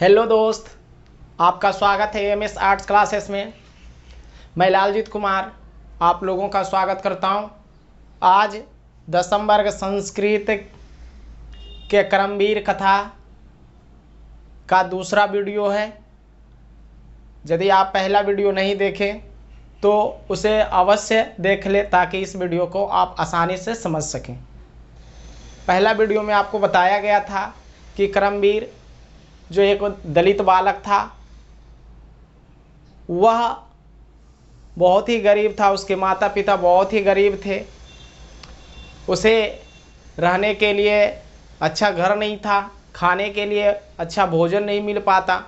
Hello दोस्त, आपका स्वागत है एमएस आर्ट्स क्लासेस में। मैं लालजीत कुमार आप लोगों का स्वागत करता हूं। आज 10वीं वर्ग संस्कृत के क्रमवीर कथा का दूसरा वीडियो है। यदि आप पहला वीडियो नहीं देखें तो उसे अवश्य देख लें ताकि इस वीडियो को आप आसानी से समझ सकें। पहला वीडियो में आपको बताया गया था कि क्रमवीर जो एक दलित बालक था वह बहुत ही गरीब था। उसके माता पिता बहुत ही गरीब थे। उसे रहने के लिए अच्छा घर नहीं था, खाने के लिए अच्छा भोजन नहीं मिल पाता,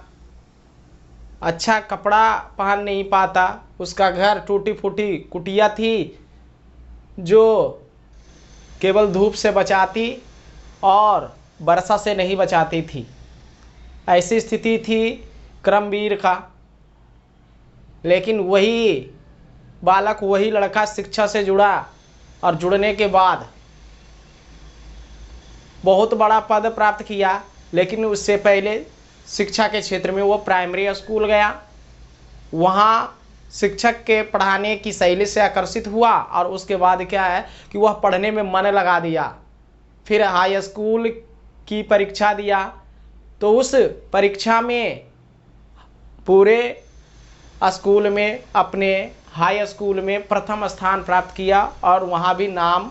अच्छा कपड़ा पहन नहीं पाता। उसका घर टूटी फूटी कुटिया थी जो केवल धूप से बचाती और वर्षा से नहीं बचाती थी। ऐसी स्थिति थी क्रमवीर का। लेकिन वही बालक, वही लड़का शिक्षा से जुड़ा और जुड़ने के बाद बहुत बड़ा पद प्राप्त किया। लेकिन उससे पहले शिक्षा के क्षेत्र में वो प्राइमरी स्कूल गया। वहाँ शिक्षक के पढ़ाने की शैली से आकर्षित हुआ और उसके बाद क्या है कि वह पढ़ने में मन लगा दिया। फिर हाई स्कूल की परीक्षा दिया तो उस परीक्षा में पूरे स्कूल में, अपने हाई स्कूल में प्रथम स्थान प्राप्त किया और वहाँ भी नाम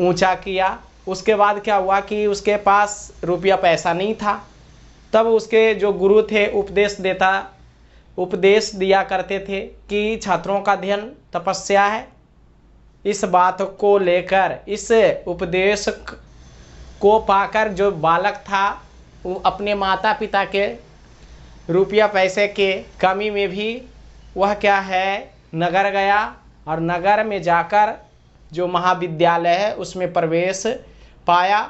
ऊंचा किया। उसके बाद क्या हुआ कि उसके पास रुपया पैसा नहीं था। तब उसके जो गुरु थे उपदेश दिया करते थे कि छात्रों का अध्ययन तपस्या है। इस बात को लेकर, इस उपदेश को पाकर जो बालक था वो अपने माता पिता के रुपया पैसे के कमी में भी वह क्या है नगर गया और नगर में जाकर जो महाविद्यालय है उसमें प्रवेश पाया।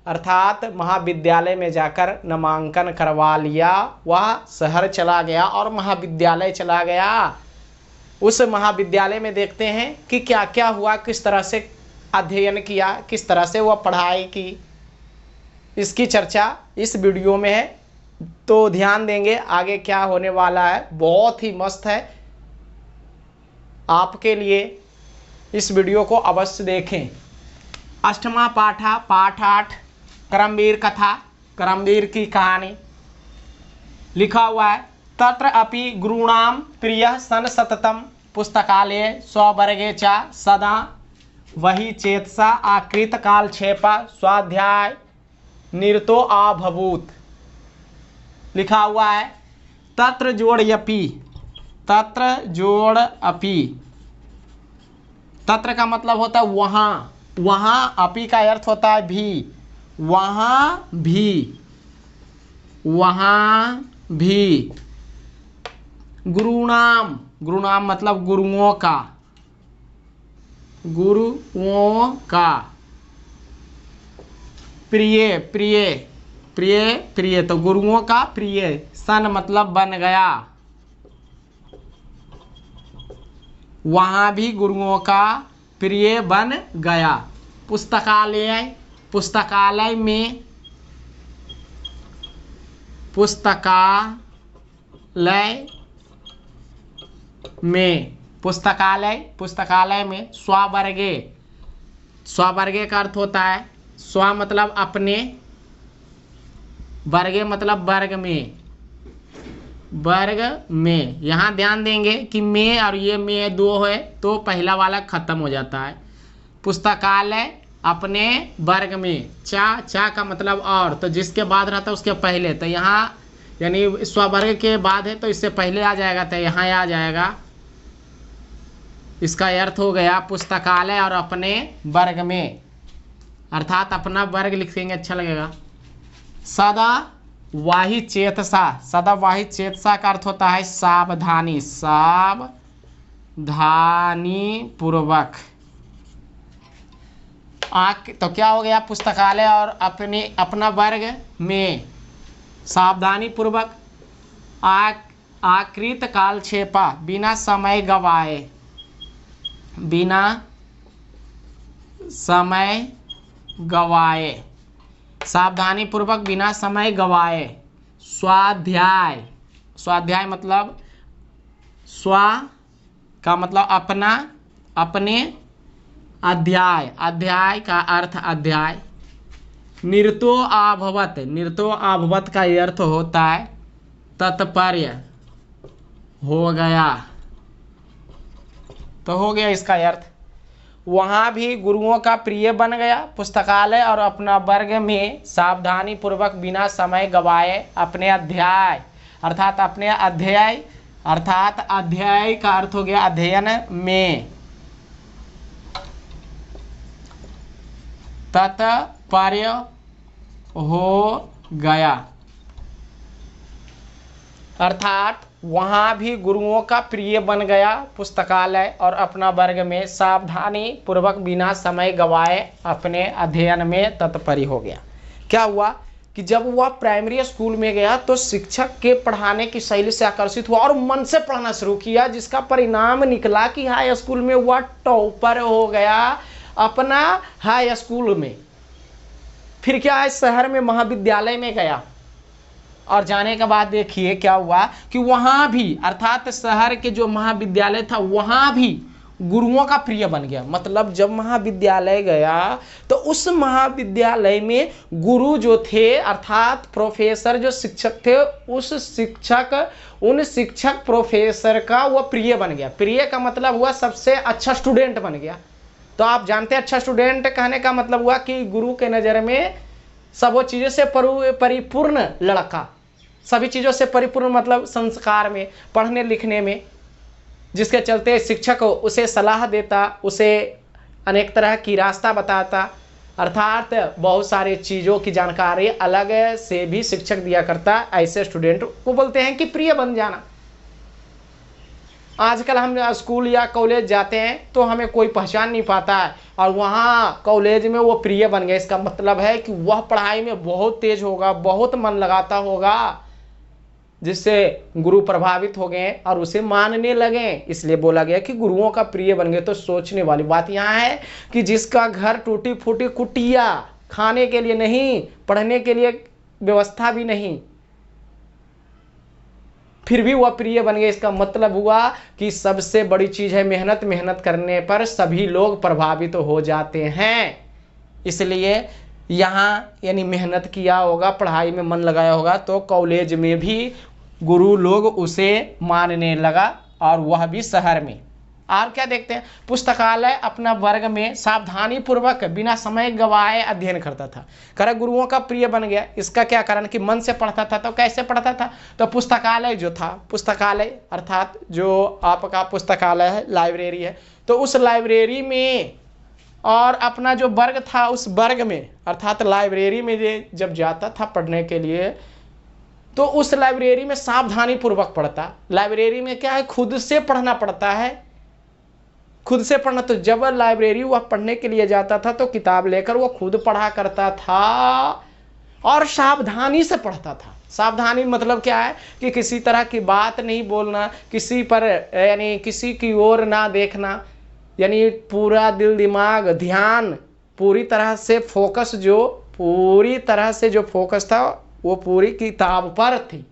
अर्थात महाविद्यालय में जाकर नामांकन करवा लिया। वह शहर चला गया और महाविद्यालय चला गया। उस महाविद्यालय में देखते हैं कि क्या क्या हुआ, किस तरह से अध्ययन किया, किस तरह से वह पढ़ाई की। इसकी चर्चा इस वीडियो में है तो ध्यान देंगे आगे क्या होने वाला है। बहुत ही मस्त है आपके लिए, इस वीडियो को अवश्य देखें। अष्टमा पाठा पाठ 8 क्रमवीर कथा, क्रमवीर की कहानी लिखा हुआ है। तत्र अपि गुरूणाम प्रियः सन सततम पुस्तकालये स्ववर्गे च सदा वही चेतसा आकृत कालक्षेपा स्वाध्याय निरतो अभूत्। लिखा हुआ है तत्र जोड़यपि, तत्र जोड़ अपि। तत्र का मतलब होता है वहाँ, वहाँ अपि का अर्थ होता है भी, वहाँ भी, वहाँ भी। गुरुनाम, गुरुनाम मतलब गुरुओं का, गुरुओं का। प्रिय, प्रिय, प्रिय, प्रिय तो गुरुओं का प्रिय। सन मतलब बन गया, वहाँ भी गुरुओं का प्रिय बन गया। पुस्तकालय, पुस्तकालय में, पुस्तकालय में, पुस्तकालय, पुस्तकालय में। स्ववर्गे, स्ववर्गे का अर्थ होता है स्व मतलब अपने, वर्गे मतलब वर्ग में, वर्ग में। यहाँ ध्यान देंगे कि में और ये में दो है तो पहला वाला खत्म हो जाता है। पुस्तकालय अपने वर्ग में। चा, चा का मतलब और, तो जिसके बाद रहता है उसके पहले, तो यहाँ यानी स्ववर्ग के बाद है तो इससे पहले आ जाएगा तो यहाँ आ जाएगा। इसका अर्थ हो गया पुस्तकालय और अपने वर्ग में, अर्थात अपना वर्ग लिखेंगे अच्छा लगेगा। सदा वाही चेतसा, सदा वाही चेतसा का अर्थ होता है सावधानी, सावधानी पूर्वक। तो क्या हो गया पुस्तकालय और अपने अपना वर्ग में सावधानी पूर्वक। आकृत कालक्षेपा बिना समय गवाए, बिना समय गवाए, सावधानी पूर्वक बिना समय गवाए। स्वाध्याय, स्वाध्याय मतलब स्वा का मतलब अपना, अपने, अध्याय, अध्याय का अर्थ अध्याय। निरतो अभवत, निरतो अभवत का ये अर्थ होता है तात्पर्य, हो गया, तो हो गया इसका अर्थ। वहाँ भी गुरुओं का प्रिय बन गया, पुस्तकालय और अपना वर्ग में सावधानी पूर्वक बिना समय गवाए अपने अध्याय, अर्थात अपने अध्याय, अर्थात अध्याय का अर्थ हो गया अध्ययन में, तात्पर्य हो गया, अर्थात वहाँ भी गुरुओं का प्रिय बन गया, पुस्तकालय और अपना वर्ग में सावधानी पूर्वक बिना समय गवाए अपने अध्ययन में तत्पर हो गया। क्या हुआ कि जब वह प्राइमरी स्कूल में गया तो शिक्षक के पढ़ाने की शैली से आकर्षित हुआ और मन से पढ़ना शुरू किया, जिसका परिणाम निकला कि हाई स्कूल में वह टॉपर हो गया अपना हाई स्कूल में। फिर क्या है, शहर में महाविद्यालय में गया और जाने के बाद देखिए क्या हुआ कि वहाँ भी अर्थात शहर के जो महाविद्यालय था वहाँ भी गुरुओं का प्रिय बन गया। मतलब जब महाविद्यालय गया तो उस महाविद्यालय में गुरु जो थे अर्थात प्रोफेसर जो शिक्षक थे, उस शिक्षक उन शिक्षक प्रोफेसर का वह प्रिय बन गया। प्रिय का मतलब हुआ सबसे अच्छा स्टूडेंट बन गया। तो आप जानते हैं अच्छा स्टूडेंट कहने का मतलब हुआ कि गुरु के नज़र में सब चीज़ों से परिपूर्ण लड़का, सभी चीज़ों से परिपूर्ण मतलब संस्कार में, पढ़ने लिखने में, जिसके चलते शिक्षक उसे सलाह देता, उसे अनेक तरह की रास्ता बताता, अर्थात बहुत सारे चीज़ों की जानकारी अलग से भी शिक्षक दिया करता। ऐसे स्टूडेंट को बोलते हैं कि प्रिय बन जाना। आजकल हम स्कूल या कॉलेज जाते हैं तो हमें कोई पहचान नहीं पाता है और वहाँ कॉलेज में वो प्रिय बन गया। इसका मतलब है कि वह पढ़ाई में बहुत तेज होगा, बहुत मन लगाता होगा, जिससे गुरु प्रभावित हो गए और उसे मानने लगे। इसलिए बोला गया कि गुरुओं का प्रिय बन गए। तो सोचने वाली बात यहाँ है कि जिसका घर टूटी फूटी कुटिया, खाने के लिए नहीं, पढ़ने के लिए व्यवस्था भी नहीं, फिर भी वह प्रिय बन गए। इसका मतलब हुआ कि सबसे बड़ी चीज़ है मेहनत। मेहनत करने पर सभी लोग प्रभावित हो जाते हैं। इसलिए यहाँ यानी मेहनत किया होगा, पढ़ाई में मन लगाया होगा, तो कॉलेज में भी गुरु लोग उसे मानने लगा और वह भी शहर में। और क्या देखते हैं, पुस्तकालय अपना वर्ग में सावधानी पूर्वक बिना समय गवाए अध्ययन करता था। कर गुरुओं का प्रिय बन गया। इसका क्या कारण कि मन से पढ़ता था। तो कैसे पढ़ता था, तो पुस्तकालय जो था, पुस्तकालय अर्थात जो आपका पुस्तकालय है, लाइब्रेरी है, तो उस लाइब्रेरी में और अपना जो वर्ग था उस वर्ग में अर्थात लाइब्रेरी में जब जाता था पढ़ने के लिए तो उस लाइब्रेरी में सावधानी पूर्वक पढ़ता। लाइब्रेरी में क्या है, खुद से पढ़ना पड़ता है, खुद से पढ़ना। तो जब लाइब्रेरी वह पढ़ने के लिए जाता था तो किताब लेकर वह खुद पढ़ा करता था और सावधानी से पढ़ता था। सावधानी मतलब क्या है कि किसी तरह की बात नहीं बोलना, किसी पर यानी किसी की ओर ना देखना, यानी पूरा दिल दिमाग ध्यान पूरी तरह से फोकस, जो पूरी तरह से जो फोकस था वो पूरी किताब पर थी।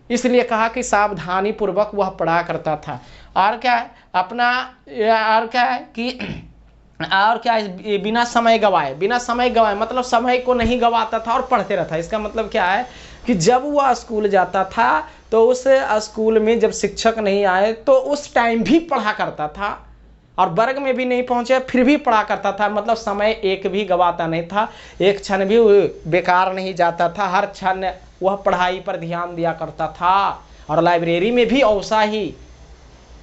इसलिए कहा कि सावधानी पूर्वक वह पढ़ा करता था। और क्या है अपना, और क्या है कि और क्या है, बिना समय गवाए। बिना समय गवाए मतलब समय को नहीं गवाता था और पढ़ते रहता। इसका मतलब क्या है कि जब वह स्कूल जाता था तो उस स्कूल में जब शिक्षक नहीं आए तो उस टाइम भी पढ़ा करता था और वर्ग में भी नहीं पहुंचे फिर भी पढ़ा करता था। मतलब समय एक भी गवाता नहीं था, एक क्षण भी बेकार नहीं जाता था, हर क्षण वह पढ़ाई पर ध्यान दिया करता था। और लाइब्रेरी में भी ऐसा ही।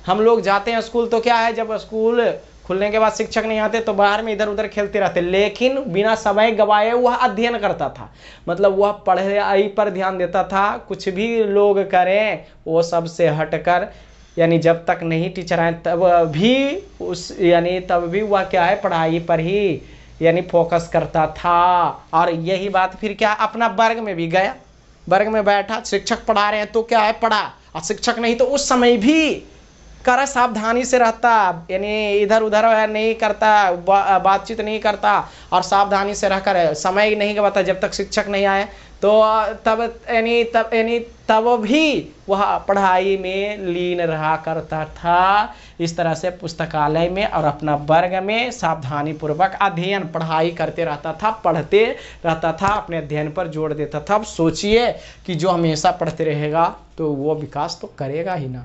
हम लोग जाते हैं स्कूल तो क्या है, जब स्कूल खुलने के बाद शिक्षक नहीं आते तो बाहर में इधर उधर खेलते रहते, लेकिन बिना समय गवाए वह अध्ययन करता था। मतलब वह पढ़ाई पर ध्यान देता था। कुछ भी लोग करें वो सबसे हटकर, यानी जब तक नहीं टीचर आए तब भी तब भी वह क्या है, पढ़ाई पर ही यानी फोकस करता था। और यही बात फिर क्या, अपना वर्ग में भी गया, वर्ग में बैठा, शिक्षक पढ़ा रहे हैं तो क्या है पढ़ा, और शिक्षक नहीं तो उस समय भी कर सावधानी से रहता, यानी इधर उधर नहीं करता, बातचीत नहीं करता और सावधानी से रहकर समय नहीं गवाता। जब तक शिक्षक नहीं आए तो तब भी वह पढ़ाई में लीन रहा करता था। इस तरह से पुस्तकालय में और अपना वर्ग में सावधानी पूर्वक अध्ययन पढ़ाई करते रहता था, पढ़ते रहता था, अपने अध्ययन पर जोर देता था। अब सोचिए कि जो हमेशा पढ़ते रहेगा तो वो विकास तो करेगा ही ना।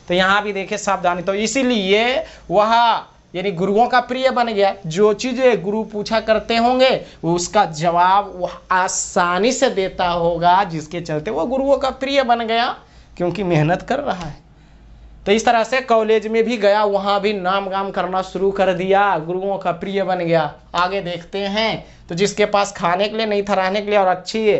तो यहाँ भी देखिए सावधानी, तो इसीलिए वह यानी गुरुओं का प्रिय बन गया। जो चीज़ें गुरु पूछा करते होंगे उसका जवाब वह आसानी से देता होगा, जिसके चलते वो गुरुओं का प्रिय बन गया, क्योंकि मेहनत कर रहा है। तो इस तरह से कॉलेज में भी गया, वहाँ भी नाम गाम करना शुरू कर दिया, गुरुओं का प्रिय बन गया। आगे देखते हैं, तो जिसके पास खाने के लिए नहीं था, रहने के लिए और अच्छी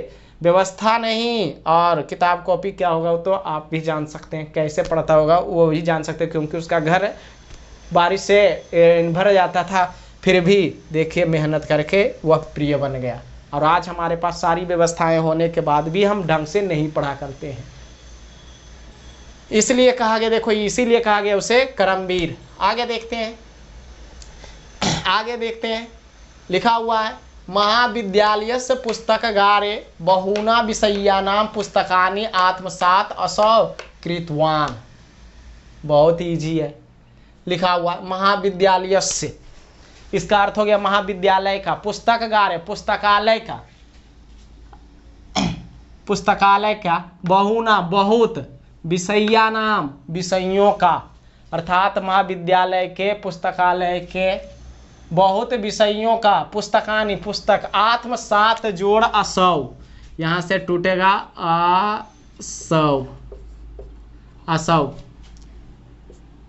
व्यवस्था नहीं और किताब कॉपी क्या होगा वो तो आप भी जान सकते हैं, कैसे पढ़ता होगा वो भी जान सकते हैं, क्योंकि उसका घर बारिश से भर जाता था। फिर भी देखिए मेहनत करके वह प्रिय बन गया। और आज हमारे पास सारी व्यवस्थाएं होने के बाद भी हम ढंग से नहीं पढ़ा करते हैं, इसलिए कहा गया, देखो इसीलिए कहा गया उसे कर्मवीर। आगे देखते हैं, लिखा हुआ है महाविद्यालयस्य पुस्तकागारे बहूना विषयानां पुस्तकानि आत्मसात असौ कृतवान। बहुत ईजी है, लिखा हुआ महाविद्यालयस्य, इसका अर्थ हो गया महाविद्यालय का, पुस्तकागार है पुस्तकालय का, पुस्तकालय का, बहुना बहुत, विषयानाम विषयों का, अर्थात महाविद्यालय के पुस्तकालय के बहुत विषयों का, पुस्तकानि पुस्तक, आत्मसात जोड़ असौ, यहाँ से टूटेगा असौ, असौ,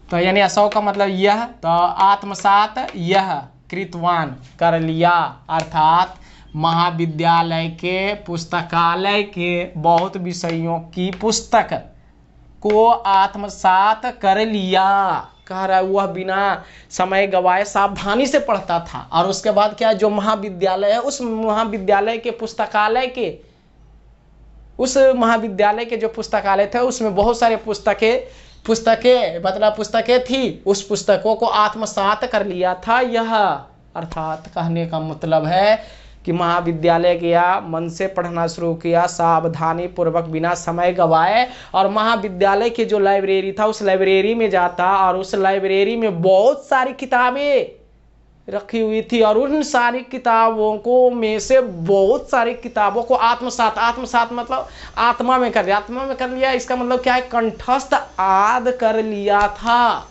तो यानी असौ का मतलब यह, तो आत्मसात यह कृतवान कर लिया, अर्थात महाविद्यालय के पुस्तकालय के बहुत विषयों की पुस्तक को आत्मसात कर लिया। कह रहा है वह बिना समय गवाए सावधानी से पढ़ता था। और उसके बाद क्या, जो महाविद्यालय है उस महाविद्यालय के पुस्तकालय के, उस महाविद्यालय के जो पुस्तकालय थे उसमें बहुत सारे पुस्तकें मतलब पुस्तकें थी, उस पुस्तकों को आत्मसात कर लिया था यह। अर्थात कहने का मतलब है कि महाविद्यालय गया, मन से पढ़ना शुरू किया, सावधानी पूर्वक बिना समय गवाए, और महाविद्यालय की जो लाइब्रेरी था उस लाइब्रेरी में जाता, और उस लाइब्रेरी में बहुत सारी किताबें रखी हुई थी, और उन सारी किताबों को में से बहुत सारी किताबों को आत्मसात मतलब आत्मा में कर लिया, इसका मतलब क्या है, कंठस्थ आद कर लिया था।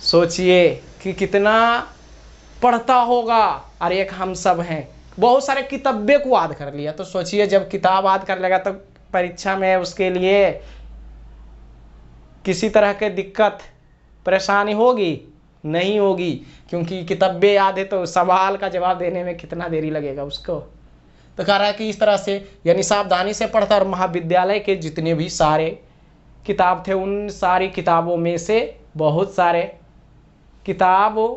सोचिए कि कितना पढ़ता होगा, और एक हम सब हैं, बहुत सारे किताबे को याद कर लिया। तो सोचिए जब किताब याद कर लेगा तो परीक्षा में उसके लिए किसी तरह के दिक्कत परेशानी होगी? नहीं होगी, क्योंकि किताबे याद है तो सवाल का जवाब देने में कितना देरी लगेगा उसको। तो कह रहा है कि इस तरह से यानी सावधानी से पढ़ता, और महाविद्यालय के जितने भी सारे किताब थे उन सारी किताबों में से बहुत सारे किताबों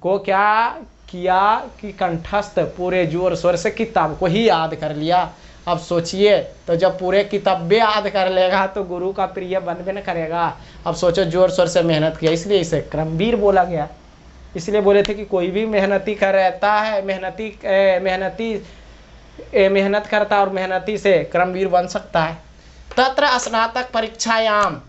को क्या किया कि कंठस्थ पूरे जोर शोर से किताब को ही याद कर लिया। अब सोचिए, तो जब पूरे किताबें याद कर लेगा तो गुरु का प्रिय बनबे न करेगा। अब सोचो जोर शोर से मेहनत किया, इसलिए इसे कर्मवीर बोला गया। इसलिए बोले थे कि कोई भी मेहनती कर रहता है, मेहनत करता और मेहनती से कर्मवीर बन सकता है। तत्र स्नातक परीक्षायाम,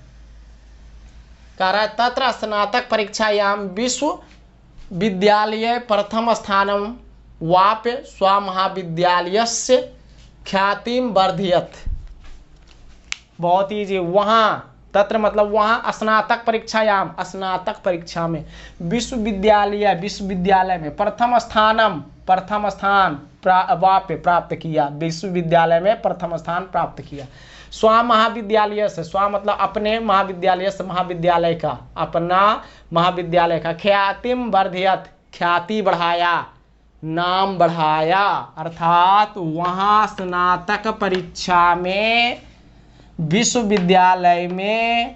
कह रहा है तत्र स्नातक परीक्षायाम विश्वविद्यालय प्रथम स्थानम वाप्य स्वमहाविद्यालयस्य ख्यातिम वर्धयत। बहुत ईजी, वहाँ तत्र मतलब वहाँ, स्नातक परीक्षायाम स्नातक परीक्षा में, विश्वविद्यालय में प्रथम स्थान वाप्य प्राप्त किया, विश्वविद्यालय में प्रथम स्थान प्राप्त किया। स्व महाविद्यालय से, स्व मतलब अपने महाविद्यालय से, महाविद्यालय का, अपना महाविद्यालय का, ख्यातिम वर्धयत ख्याति बढ़ाया, नाम बढ़ाया, अर्थात वहाँ स्नातक परीक्षा में विश्वविद्यालय में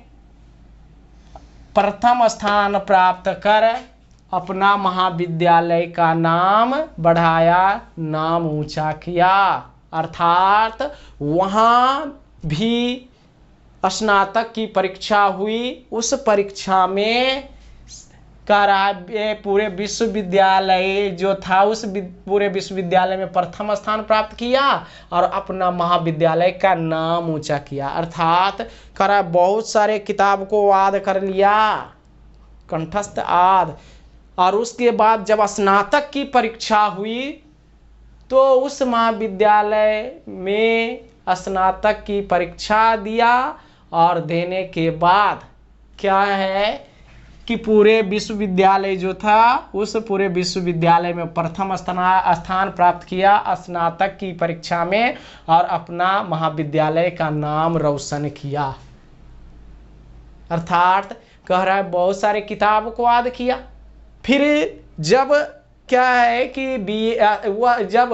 प्रथम स्थान प्राप्त कर अपना महाविद्यालय का नाम बढ़ाया, नाम ऊंचा किया। अर्थात वहाँ भी स्नातक की परीक्षा हुई, उस परीक्षा में कह रहा है ये पूरे विश्वविद्यालय जो था उस पूरे विश्वविद्यालय में प्रथम स्थान प्राप्त किया और अपना महाविद्यालय का नाम ऊंचा किया। अर्थात कह रहा है बहुत सारे किताब को याद कर लिया, कंठस्थ आद, और उसके बाद जब स्नातक की परीक्षा हुई तो उस महाविद्यालय में स्नातक की परीक्षा दिया और देने के बाद क्या है कि पूरे विश्वविद्यालय जो था उस पूरे विश्वविद्यालय में प्रथम स्थान प्राप्त किया स्नातक की परीक्षा में और अपना महाविद्यालय का नाम रोशन किया। अर्थात कह रहा है बहुत सारे किताब को याद किया। फिर जब क्या है कि जब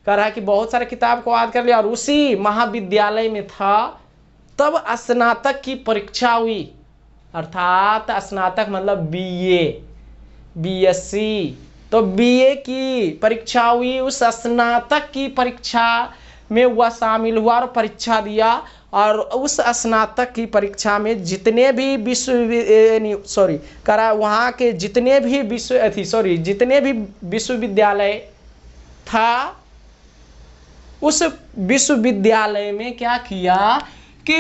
कह रहा है कि बहुत सारे किताब को याद कर लिया और उसी महाविद्यालय में था, तब स्नातक की परीक्षा हुई। अर्थात स्नातक मतलब बीए, बीएससी, तो बीए की परीक्षा हुई। उस स्नातक की परीक्षा में वह शामिल हुआ और परीक्षा दिया और उस स्नातक की परीक्षा में जितने भी वहाँ के जितने भी जितने भी विश्वविद्यालय था उस विश्वविद्यालय में क्या किया कि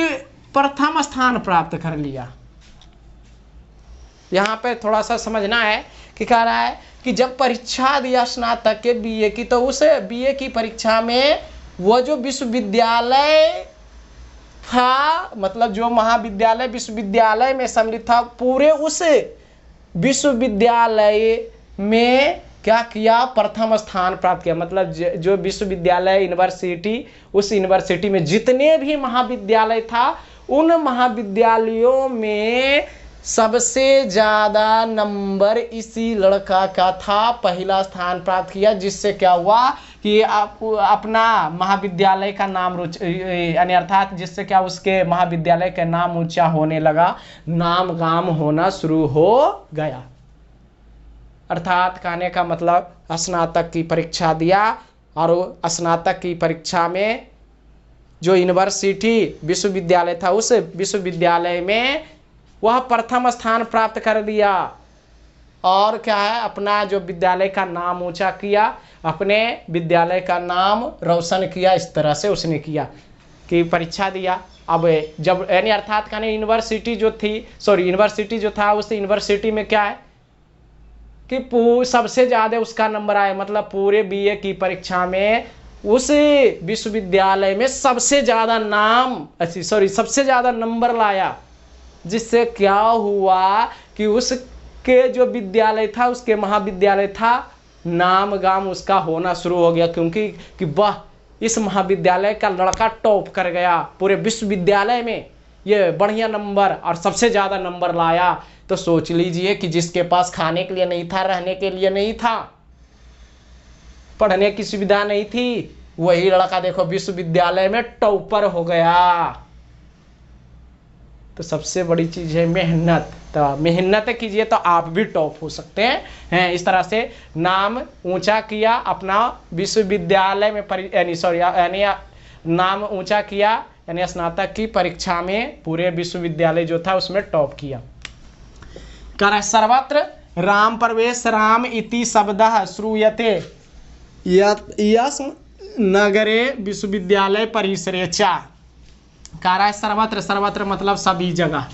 प्रथम स्थान प्राप्त कर लिया। यहाँ पे थोड़ा सा समझना है कि कह रहा है कि जब परीक्षा दिया स्नातक के बीए की, तो उस बीए की परीक्षा में वो जो विश्वविद्यालय था, मतलब जो महाविद्यालय विश्वविद्यालय में सम्मिलित था, पूरे उस विश्वविद्यालय में क्या किया, प्रथम स्थान प्राप्त किया। मतलब जो विश्वविद्यालय यूनिवर्सिटी, उस यूनिवर्सिटी में जितने भी महाविद्यालय था उन महाविद्यालयों में सबसे ज़्यादा नंबर इसी लड़का का था, पहला स्थान प्राप्त किया, जिससे क्या हुआ कि अपना महाविद्यालय का नाम यानी अर्थात जिससे क्या उसके महाविद्यालय का नाम ऊंचा होने लगा, नाम गाम होना शुरू हो गया। अर्थात कहने का मतलब स्नातक की परीक्षा दिया और स्नातक की परीक्षा में जो यूनिवर्सिटी विश्वविद्यालय था उस विश्वविद्यालय में वह प्रथम स्थान प्राप्त कर दिया और क्या है, अपना जो विद्यालय का नाम ऊंचा किया, अपने विद्यालय का नाम रोशन किया। इस तरह से उसने किया कि परीक्षा दिया। अब जब यानी अर्थात कहने यूनिवर्सिटी जो था उस यूनिवर्सिटी में क्या है कि सबसे ज़्यादा उसका नंबर आया, मतलब पूरे बीए की परीक्षा में उस विश्वविद्यालय में सबसे ज़्यादा सबसे ज़्यादा नंबर लाया, जिससे क्या हुआ कि उसके जो विद्यालय था, उसके महाविद्यालय था, नाम गाम उसका होना शुरू हो गया, क्योंकि कि वाह इस महाविद्यालय का लड़का टॉप कर गया, पूरे विश्वविद्यालय में ये बढ़िया नंबर और सबसे ज़्यादा नंबर लाया। तो सोच लीजिए कि जिसके पास खाने के लिए नहीं था, रहने के लिए नहीं था, पढ़ने की सुविधा नहीं थी, वही लड़का देखो विश्वविद्यालय में टॉपर हो गया। तो सबसे बड़ी चीज़ है मेहनत। तो मेहनत कीजिए तो आप भी टॉप हो सकते हैं। इस तरह से नाम ऊंचा किया अपना विश्वविद्यालय में यानी नाम ऊंचा किया, यानी स्नातक की परीक्षा में पूरे विश्वविद्यालय जो था उसमें टॉप किया। कर सर्वत्र राम प्रवेश राम इति शब्दः श्रूयते यस् नगरे विश्वविद्यालय परिसरे च। कह रहा है सर्वत्र मतलब सभी जगह,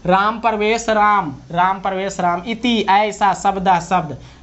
राम प्रवेश राम इति ऐसा शब्द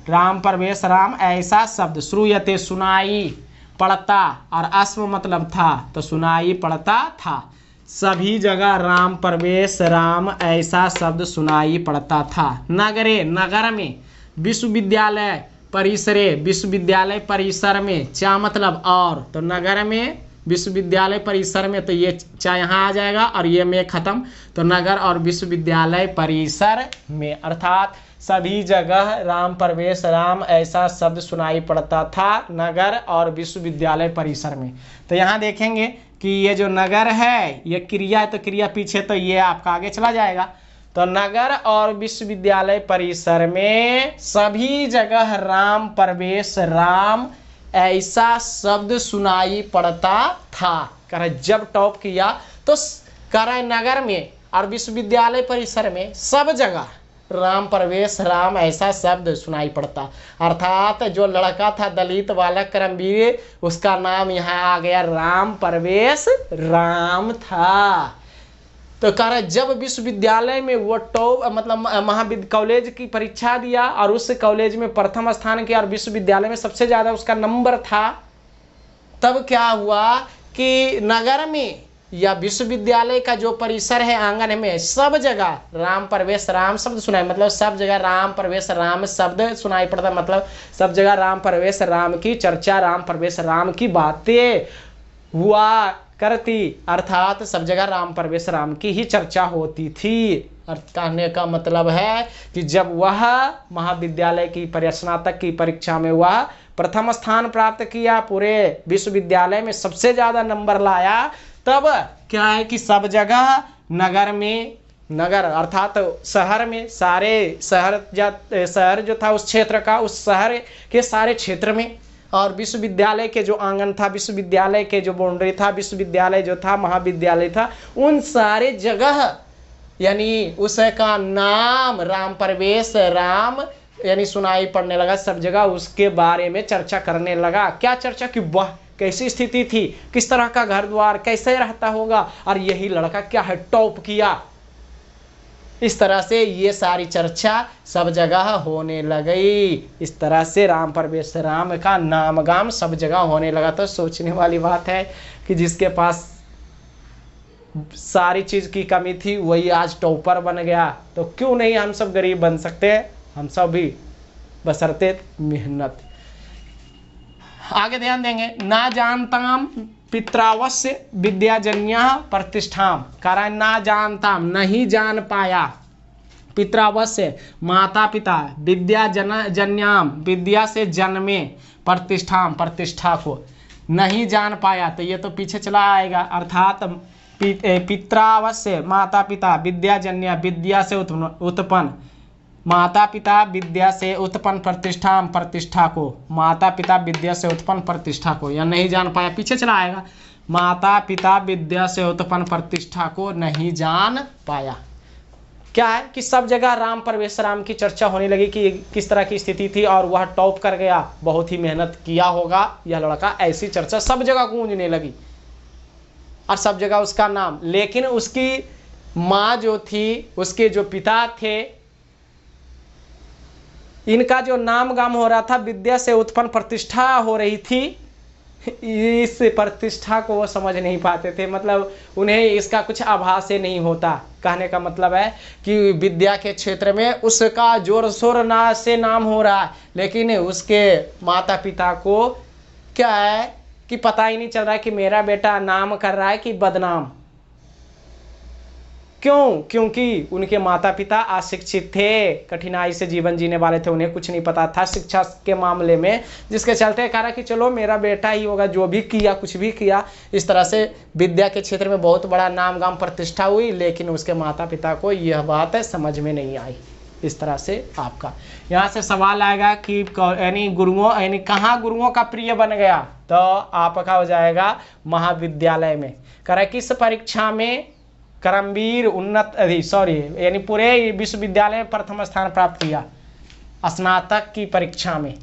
राम प्रवेश राम ऐसा शब्द, श्रूयते सुनाई पड़ता, और अस्म मतलब था, तो सुनाई पड़ता था। सभी जगह राम प्रवेश राम ऐसा शब्द सुनाई पड़ता था। नगरे नगर में, विश्वविद्यालय परिसरे विश्वविद्यालय परिसर में, चा मतलब और, तो नगर में विश्वविद्यालय परिसर में, तो ये चा यहाँ आ जाएगा और ये में खत्म, तो नगर और विश्वविद्यालय परिसर में, अर्थात सभी जगह राम प्रवेश राम ऐसा शब्द सुनाई पड़ता था नगर और विश्वविद्यालय परिसर में। तो यहाँ देखेंगे कि ये जो नगर है ये क्रिया है, तो क्रिया पीछे, तो ये आपका आगे चला जाएगा। तो नगर और विश्वविद्यालय परिसर में सभी जगह राम प्रवेश राम ऐसा शब्द सुनाई पड़ता था। कह रहे जब टॉप किया तो कह रहे नगर में और विश्वविद्यालय परिसर में सब जगह राम प्रवेश राम ऐसा शब्द सुनाई पड़ता। अर्थात जो लड़का था दलित बालक करमवीर, उसका नाम यहाँ आ गया राम प्रवेश राम था। तो कह रहे जब विश्वविद्यालय में वो टॉप मतलब कॉलेज की परीक्षा दिया और उस कॉलेज में प्रथम स्थान किया और विश्वविद्यालय में सबसे ज़्यादा उसका नंबर था, तब क्या हुआ कि नगर में या विश्वविद्यालय का जो परिसर है आंगन में सब जगह राम प्रवेश राम शब्द सुनाई, मतलब सब जगह राम प्रवेश राम शब्द सुनाई पड़ता, मतलब सब जगह राम प्रवेश राम की चर्चा, राम प्रवेश राम की बातें हुआ करती। अर्थात सब जगह राम प्रवेश राम की ही चर्चा होती थी। अर्थ कहने का मतलब है कि जब वह महाविद्यालय की स्नातक की परीक्षा में वह प्रथम स्थान प्राप्त किया, पूरे विश्वविद्यालय में सबसे ज़्यादा नंबर लाया, तब क्या है कि सब जगह नगर में, नगर अर्थात शहर में, सारे शहर जो था उस क्षेत्र का, उस शहर के सारे क्षेत्र में, और विश्वविद्यालय के जो आंगन था, विश्वविद्यालय के जो बाउंड्री था, विश्वविद्यालय जो था, महाविद्यालय था, उन सारे जगह यानी उसका नाम राम प्रवेश राम यानी सुनाई पड़ने लगा। सब जगह उसके बारे में चर्चा करने लगा। क्या चर्चा कि वह कैसी स्थिति थी, किस तरह का घर द्वार, कैसे रहता होगा, और यही लड़का क्या है टॉप किया। इस तरह से ये सारी चर्चा सब जगह होने लगी। इस तरह से राम प्रवेश राम का नाम गाम सब जगह होने लगा। तो सोचने वाली बात है कि जिसके पास सारी चीज़ की कमी थी वही आज टॉपर बन गया, तो क्यों नहीं हम सब गरीब बन सकते हैं, हम सब भी बशर्ते मेहनत। आगे ध्यान देंगे, ना जानताम पित्रावश्य विद्याजन्या प्रतिष्ठाम, कारण ना जानताम नहीं जान पाया, पित्रावश्य माता पिता, विद्या जन्याम विद्या से जन्मे, प्रतिष्ठाम प्रतिष्ठा को नहीं जान पाया, तो ये तो पीछे चला आएगा। अर्थात पित्रावश्य माता पिता, विद्याजन्य विद्या से उत्पन्न, माता पिता विद्या से उत्पन्न प्रतिष्ठाम प्रतिष्ठा को, माता पिता विद्या से उत्पन्न प्रतिष्ठा को, या नहीं जान पाया पीछे चला आएगा, माता पिता विद्या से उत्पन्न प्रतिष्ठा को नहीं जान पाया। क्या है कि सब जगह राम प्रवेश राम की चर्चा होने लगी कि किस तरह की स्थिति थी और वह टॉप कर गया, बहुत ही मेहनत किया होगा यह लड़का, ऐसी चर्चा सब जगह गूंजने लगी और सब जगह उसका नाम। लेकिन उसकी माँ जो थी, उसके जो पिता थे, इनका जो नाम गाम हो रहा था, विद्या से उत्पन्न प्रतिष्ठा हो रही थी, इस प्रतिष्ठा को वो समझ नहीं पाते थे, मतलब उन्हें इसका कुछ आभास ही नहीं होता। कहने का मतलब है कि विद्या के क्षेत्र में उसका जोर शोर ना से नाम हो रहा है, लेकिन उसके माता पिता को क्या है कि पता ही नहीं चल रहा है कि मेरा बेटा नाम कर रहा है कि बदनाम। क्यों? क्योंकि उनके माता पिता अशिक्षित थे, कठिनाई से जीवन जीने वाले थे, उन्हें कुछ नहीं पता था शिक्षा के मामले में, जिसके चलते कहा कि चलो मेरा बेटा ही होगा, जो भी किया कुछ भी किया। इस तरह से विद्या के क्षेत्र में बहुत बड़ा नाम गाम प्रतिष्ठा हुई, लेकिन उसके माता पिता को यह बात समझ में नहीं आई। इस तरह से आपका यहाँ से सवाल आएगा कि यानी गुरुओं यानी कहाँ गुरुओं का प्रिय बन गया, तो आपका हो जाएगा महाविद्यालय में। कह किस परीक्षा में करमवीर यानी पूरे विश्वविद्यालय में प्रथम स्थान प्राप्त किया स्नातक की परीक्षा में,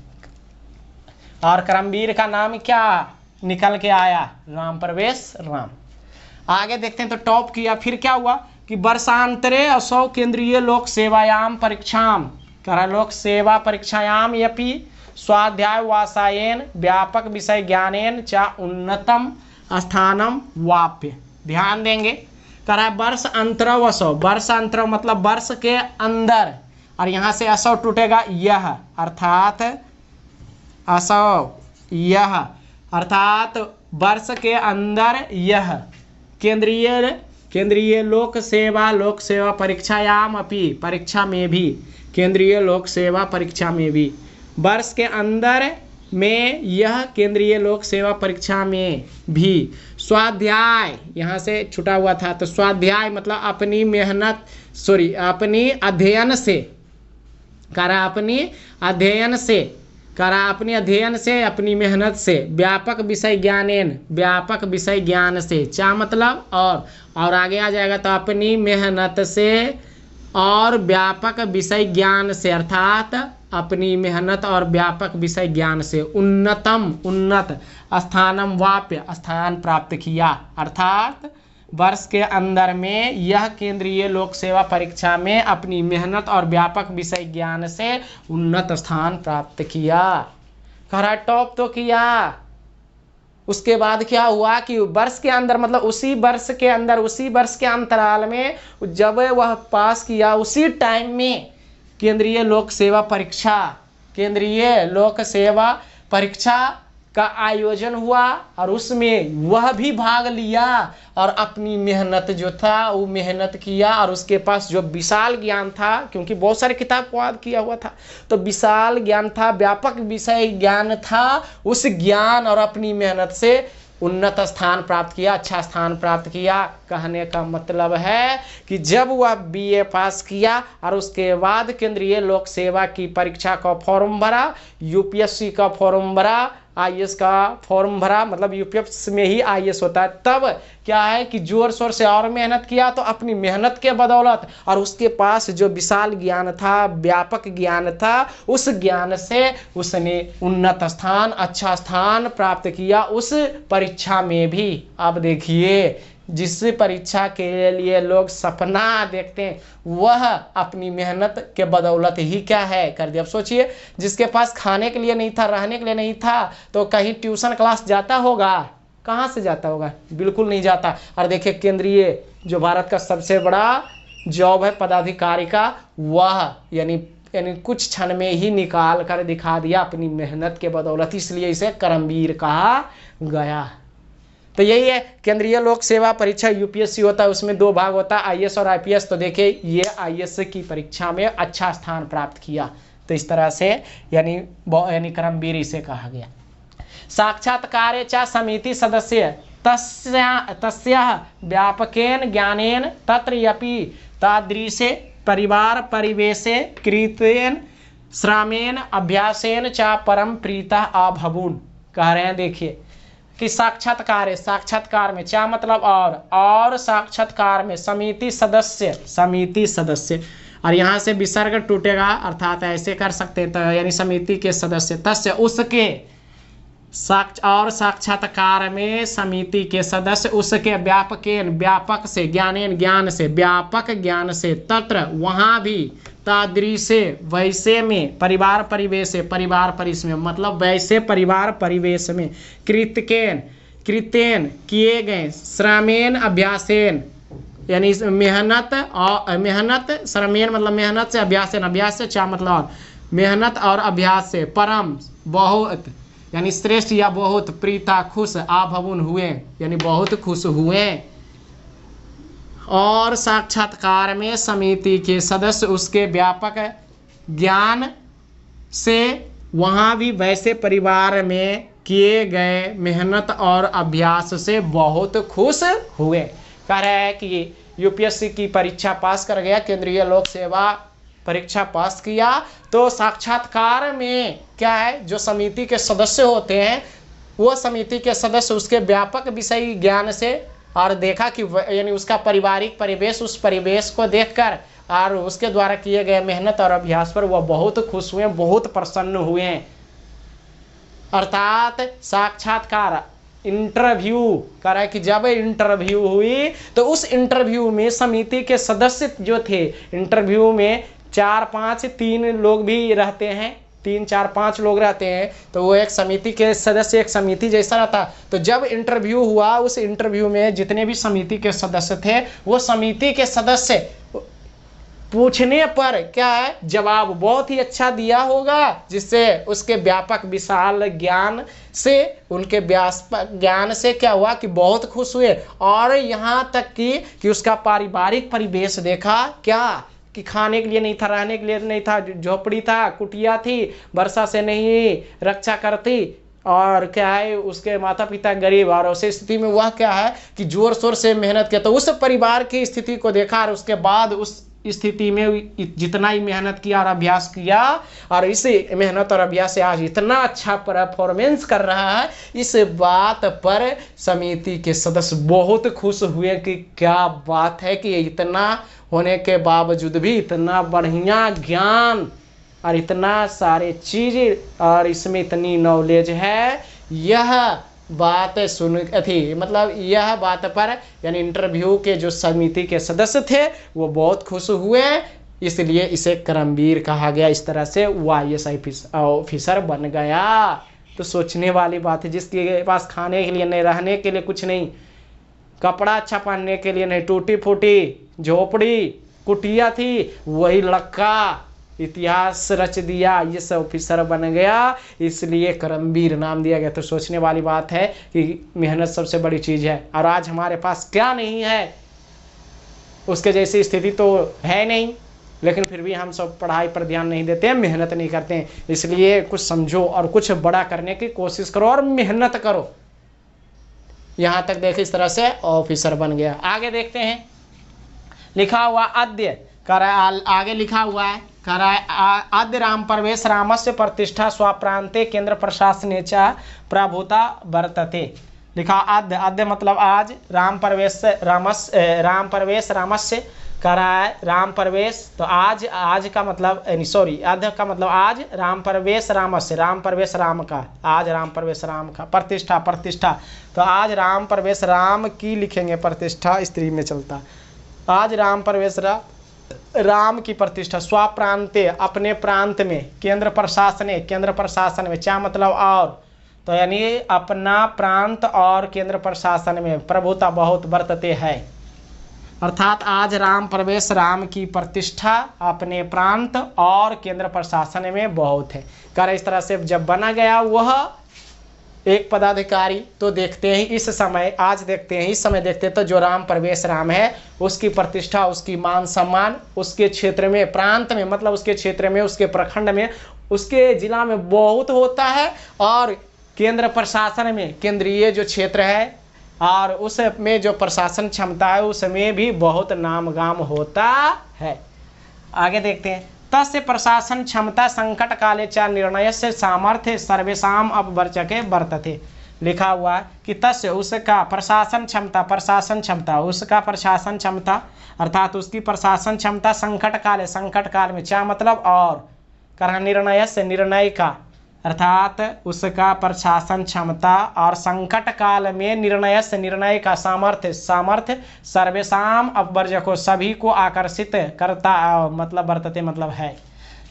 और करमवीर का नाम क्या निकल के आया, राम प्रवेश राम। आगे देखते हैं तो टॉप किया। फिर क्या हुआ कि वर्षांतरे असौ केंद्रीय लोक सेवायाम परीक्षाम, करा लोक सेवा परीक्षायाम यपि स्वाध्याय वासायन व्यापक विषय ज्ञानेन च उन्नतम स्थानम वाप्य। ध्यान देंगे, करा वर्ष अंतरव असौ, वर्ष अंतरव मतलब वर्ष के अंदर, और यहाँ से असौ टूटेगा यह, अर्थात असौ यह, अर्थात वर्ष के अंदर यह केंद्रीय लोक सेवा परीक्षायाम अपि, परीक्षा में भी, केंद्रीय लोक सेवा परीक्षा में भी, वर्ष के अंदर में यह केंद्रीय लोक सेवा परीक्षा में भी स्वाध्याय, यहाँ से छुटा हुआ था तो स्वाध्याय मतलब अपनी मेहनत अपनी अध्ययन से, अपनी अध्ययन से अपनी मेहनत से, व्यापक विषय ज्ञानेन, व्यापक विषय ज्ञान से, क्या मतलब और आगे आ जाएगा तो अपनी मेहनत से और व्यापक विषय ज्ञान से, अर्थात अपनी मेहनत और व्यापक विषय ज्ञान से उन्नत स्थानम वाप्य, स्थान प्राप्त किया। अर्थात वर्ष के अंदर में यह केंद्रीय लोक सेवा परीक्षा में अपनी मेहनत और व्यापक विषय ज्ञान से उन्नत स्थान प्राप्त किया। कह रहा टॉप तो किया। उसके बाद क्या हुआ कि वर्ष के अंदर, मतलब उसी वर्ष के अंदर, उसी वर्ष के अंतराल में जब वह पास किया, उसी टाइम में केंद्रीय लोक सेवा परीक्षा का आयोजन हुआ और उसमें वह भी भाग लिया और अपनी मेहनत जो था वो मेहनत किया। और उसके पास जो विशाल ज्ञान था, क्योंकि बहुत सारे किताब को याद किया हुआ था, तो विशाल ज्ञान था, व्यापक विषय ज्ञान था, उस ज्ञान और अपनी मेहनत से उन्नत स्थान प्राप्त किया, अच्छा स्थान प्राप्त किया। कहने का मतलब है कि जब वह बीए पास किया और उसके बाद केंद्रीय लोक सेवा की परीक्षा का फॉर्म भरा, यूपीएससी का फॉर्म भरा, आईएएस का फॉर्म भरा, मतलब यूपीएससी में ही आईएएस होता है, तब क्या है कि जोर शोर से और मेहनत किया। तो अपनी मेहनत के बदौलत और उसके पास जो विशाल ज्ञान था, व्यापक ज्ञान था, उस ज्ञान से उसने उन्नत स्थान, अच्छा स्थान प्राप्त किया उस परीक्षा में भी। अब देखिए, जिस परीक्षा के लिए लोग सपना देखते हैं वह अपनी मेहनत के बदौलत ही क्या है कर दिया। अब सोचिए, जिसके पास खाने के लिए नहीं था, रहने के लिए नहीं था, तो कहीं ट्यूशन क्लास जाता होगा? कहाँ से जाता होगा? बिल्कुल नहीं जाता। और देखिए, केंद्रीय जो भारत का सबसे बड़ा जॉब है पदाधिकारी का, वह यानी कुछ क्षण में ही निकाल कर दिखा दिया अपनी मेहनत के बदौलत, इसलिए इसे कर्मवीर कहा गया। तो यही है केंद्रीय लोक सेवा परीक्षा, यूपीएससी होता है, उसमें दो भाग होता है, आईएएस और आईपीएस। तो देखिए, ये आईएएस की परीक्षा में अच्छा स्थान प्राप्त किया, तो इस तरह से यानी कर्मवीर इसे कहा गया। साक्षात्कारे च समिति सदस्य तस्याः व्यापकेन ज्ञानेन तत्रयपि तादृशे परिवार परिवेशे कृतेन श्रमेण अभ्यासेन च परम प्रीतः अभवून्। कह रहे हैं देखिए कि साक्षात्कार में क्या मतलब और साक्षात्कार में समिति सदस्य, और यहाँ से विसर्ग टूटेगा, अर्थात ऐसे कर सकते हैं, तो यानी समिति के सदस्य तस्य उसके और साक्षात्कार में समिति के सदस्य उसके व्यापक से ज्ञान से व्यापक ज्ञान से तत्र वहाँ भी तादृशे वैसे में परिवार परिवेश में मतलब वैसे परिवार परिवेश में कृतेन किए गए श्रमेन अभ्यासेन यानी मेहनत श्रमेन मतलब मेहनत से अभ्यास से क्या मतलब मेहनत और अभ्यास से परम बहुत यानी श्रेष्ठ या बहुत प्रीता खुश आभवन हुए यानी बहुत खुश हुए। और साक्षात्कार में समिति के सदस्य उसके व्यापक ज्ञान से वहाँ भी वैसे परिवार में किए गए मेहनत और अभ्यास से बहुत खुश हुए। कह रहा है कि यूपीएससी की परीक्षा पास कर गया, केंद्रीय लोक सेवा परीक्षा पास किया, तो साक्षात्कार में क्या है जो समिति के सदस्य होते हैं वो समिति के सदस्य उसके व्यापक विषय ज्ञान से और देखा कि यानी उसका पारिवारिक परिवेश, उस परिवेश को देखकर और उसके द्वारा किए गए मेहनत और अभ्यास पर वह बहुत खुश हुए, बहुत प्रसन्न हुए। अर्थात साक्षात्कार इंटरव्यू कर रहा है कि जब इंटरव्यू हुई तो उस इंटरव्यू में समिति के सदस्य जो थे, इंटरव्यू में 3 लोग भी रहते हैं, 3-4-5 लोग रहते हैं, तो वो एक समिति के सदस्य एक समिति जैसा रहता। तो जब इंटरव्यू हुआ उस इंटरव्यू में जितने भी समिति के सदस्य थे वो समिति के सदस्य पूछने पर क्या है जवाब बहुत ही अच्छा दिया होगा, जिससे उसके व्यापक विशाल ज्ञान से उनके ज्ञान से क्या हुआ कि बहुत खुश हुए। और यहाँ तक कि उसका पारिवारिक परिवेश देखा क्या कि खाने के लिए नहीं था, रहने के लिए नहीं था, झोपड़ी था, कुटिया थी, वर्षा से नहीं रक्षा करती, और क्या है उसके माता पिता गरीब, और उस स्थिति में वह क्या है कि जोर शोर से मेहनत किया। तो उस परिवार की स्थिति को देखा और उसके बाद उस स्थिति में जितना ही मेहनत किया और अभ्यास किया और इस मेहनत और अभ्यास से आज इतना अच्छा परफॉर्मेंस कर रहा है, इस बात पर समिति के सदस्य बहुत खुश हुए कि क्या बात है कि इतना होने के बावजूद भी इतना बढ़िया ज्ञान और इतना सारे चीज़ और इसमें इतनी नॉलेज है, यह बात सुन थी मतलब यह बात पर यानी इंटरव्यू के जो समिति के सदस्य थे वो बहुत खुश हुए, इसलिए इसे करमवीर कहा गया। इस तरह से वो IAS ऑफिसर बन गया। तो सोचने वाली बात है, जिसके पास खाने के लिए नहीं, रहने के लिए कुछ नहीं, कपड़ा अच्छा पहनने के लिए नहीं, टूटी फूटी झोपड़ी कुटिया थी, वही लड़का इतिहास रच दिया, IAS ऑफिसर बन गया, इसलिए करमवीर नाम दिया गया। तो सोचने वाली बात है कि मेहनत सबसे बड़ी चीज़ है, और आज हमारे पास क्या नहीं है, उसके जैसी स्थिति तो है नहीं, लेकिन फिर भी हम सब पढ़ाई पर ध्यान नहीं देते हैं, मेहनत नहीं करते हैं। इसलिए कुछ समझो और कुछ बड़ा करने की कोशिश करो और मेहनत करो। यहाँ तक देखिए, इस तरह से ऑफिसर बन गया। आगे देखते हैं, लिखा हुआ अद्य आगे लिखा हुआ है अद्य राम प्रवेश रामस्य प्रतिष्ठा स्वाप्रांते केंद्र प्रशासने च प्रभुता वर्तते। लिखा अद्य मतलब आज, राम प्रवेश रामस्य कराए राम प्रवेश, तो आज का मतलब अद्य का मतलब आज, राम प्रवेश राम का, आज राम प्रवेश राम का, प्रतिष्ठा तो आज राम प्रवेश राम की लिखेंगे, प्रतिष्ठा स्त्री में चलता, आज राम प्रवेश राम की प्रतिष्ठा स्वाप्रांते अपने प्रांत में, केंद्र प्रशासन में, क्या मतलब और, तो यानी अपना प्रांत और केंद्र प्रशासन में प्रभुता बहुत वर्तते है, अर्थात आज राम प्रवेश राम की प्रतिष्ठा अपने प्रांत और केंद्र प्रशासन में बहुत है। कर इस तरह से जब बना गया वह एक पदाधिकारी, तो देखते हैं इस समय देखते हैं तो जो राम प्रवेश राम है उसकी प्रतिष्ठा, उसकी मान सम्मान उसके क्षेत्र में, प्रांत में मतलब उसके क्षेत्र में, उसके प्रखंड में, उसके जिला में बहुत होता है, और केंद्र प्रशासन में, केंद्रीय जो क्षेत्र है और उसमें जो प्रशासन क्षमता है उसमें भी बहुत नामगाम होता है। आगे देखते हैं, तस्य प्रशासन क्षमता संकट काले च निर्णय से सामर्थ्य सर्वेशाम अपवर्चके वर्तते। लिखा हुआ है कि तस्य उसका प्रशासन क्षमता उसका प्रशासन क्षमता अर्थात उसकी प्रशासन क्षमता संकट काल में, क्या मतलब और, कहा निर्णय से निर्णय का, अर्थात उसका प्रशासन क्षमता और संकट काल में निर्णय का सामर्थ्य सर्वेशाम अपवर्जको सभी को आकर्षित करता, मतलब वर्तते मतलब है,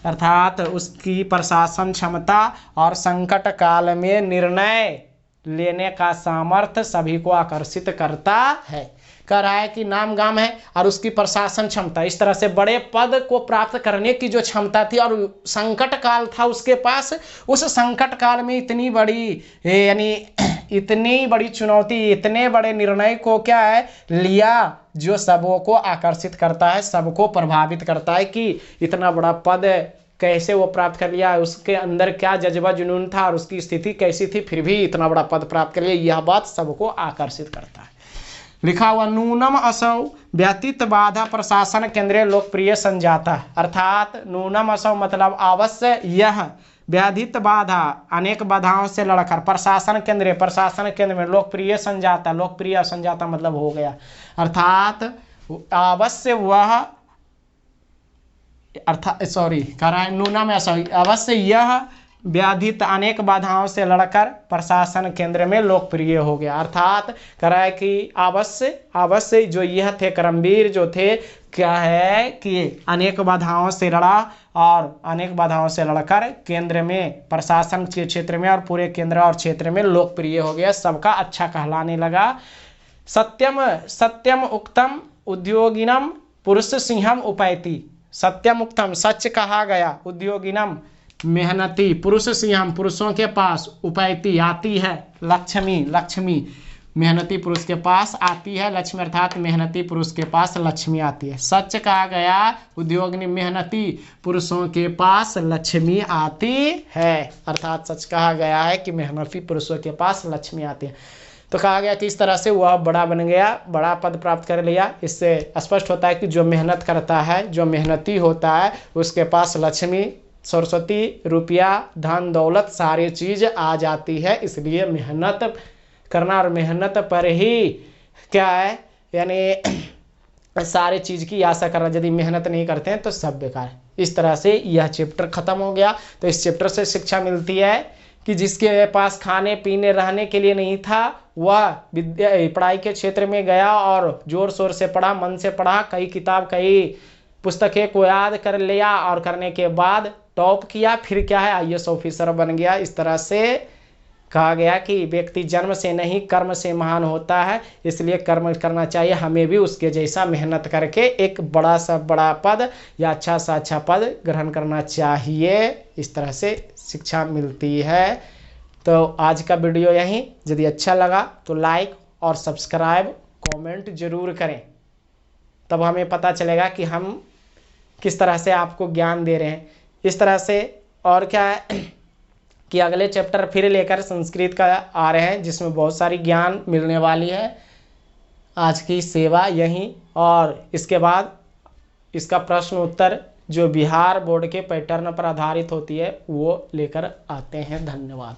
अर्थात उसकी प्रशासन क्षमता और संकट काल में निर्णय लेने का सामर्थ्य सभी को आकर्षित करता है। कह रहा है कि नामगाम है और उसकी प्रशासन क्षमता, इस तरह से बड़े पद को प्राप्त करने की जो क्षमता थी और संकट काल था उसके पास, उस संकट काल में इतनी बड़ी चुनौती, इतने बड़े निर्णय को क्या है लिया जो सबों को आकर्षित करता है, सबको प्रभावित करता है कि इतना बड़ा पद कैसे वो प्राप्त कर लिया, उसके अंदर क्या जज्बा जुनून था और उसकी स्थिति कैसी थी, फिर भी इतना बड़ा पद प्राप्त कर लिया, यह बात सबको आकर्षित करता है। लिखा हुआ नूनम असौ व्यतीत बाधा प्रशासन केंद्रीय लोकप्रिय संजाता, अर्थात नूनम असौ मतलब अवश्य यह व्याधित बाधा अनेक बाधाओं से लड़कर प्रशासन केंद्र में लोकप्रिय संजाता मतलब हो गया, अर्थात अवश्य वह नूनम असौ अवश्य यह व्याधित अनेक बाधाओं से लड़कर प्रशासन केंद्र में लोकप्रिय हो गया, अर्थात कह रहा है कि अवश्य जो यह थे करमवीर जो थे, क्या है कि अनेक बाधाओं से लड़ा और अनेक बाधाओं से लड़कर केंद्र में, प्रशासन के क्षेत्र में और पूरे केंद्र और क्षेत्र में लोकप्रिय हो गया, सबका अच्छा कहलाने लगा। सत्यम उक्तम उद्योगिनम पुरुष सिंहम उपैति, सत्यम उक्तम सच कहा गया, उद्योगिनम मेहनती, पुरुष सिंहम पुरुषों के पास, उपैति आती है, लक्ष्मी मेहनती पुरुष के पास आती है, लक्ष्मी अर्थात मेहनती पुरुष के पास लक्ष्मी आती है। सच कहा गया उद्योगिनी मेहनती पुरुषों के पास लक्ष्मी आती है, अर्थात सच कहा गया है कि मेहनती पुरुषों के पास लक्ष्मी आती है। तो कहा गया कि इस तरह से वह बड़ा बन गया, बड़ा पद प्राप्त कर लिया। इससे स्पष्ट होता है कि जो मेहनत करता है, जो मेहनती होता है, उसके पास लक्ष्मी, सरस्वती, रुपया, धन दौलत सारी चीज़ आ जाती है। इसलिए मेहनत करना और मेहनत पर ही क्या है, यानी सारे चीज़ की आशा करना, यदि मेहनत नहीं करते हैं तो सब बेकार है। इस तरह से यह चैप्टर खत्म हो गया। तो इस चैप्टर से शिक्षा मिलती है कि जिसके पास खाने पीने रहने के लिए नहीं था, वह पढ़ाई के क्षेत्र में गया और जोर शोर से पढ़ा, मन से पढ़ा, कई किताब कई पुस्तकें को याद कर लिया और करने के बाद टॉप किया, फिर क्या है IAS ऑफिसर बन गया। इस तरह से कहा गया कि व्यक्ति जन्म से नहीं कर्म से महान होता है, इसलिए कर्म करना चाहिए। हमें भी उसके जैसा मेहनत करके एक बड़ा सा बड़ा पद या अच्छा सा अच्छा पद ग्रहण करना चाहिए। इस तरह से शिक्षा मिलती है। तो आज का वीडियो यहीं, यदि अच्छा लगा तो लाइक और सब्सक्राइब कमेंट जरूर करें, तब हमें पता चलेगा कि हम किस तरह से आपको ज्ञान दे रहे हैं। इस तरह से और क्या है कि अगले चैप्टर फिर लेकर संस्कृत का आ रहे हैं, जिसमें बहुत सारी ज्ञान मिलने वाली है। आज की सेवा यहीं, और इसके बाद इसका प्रश्न उत्तर जो बिहार बोर्ड के पैटर्न पर आधारित होती है वो लेकर आते हैं। धन्यवाद।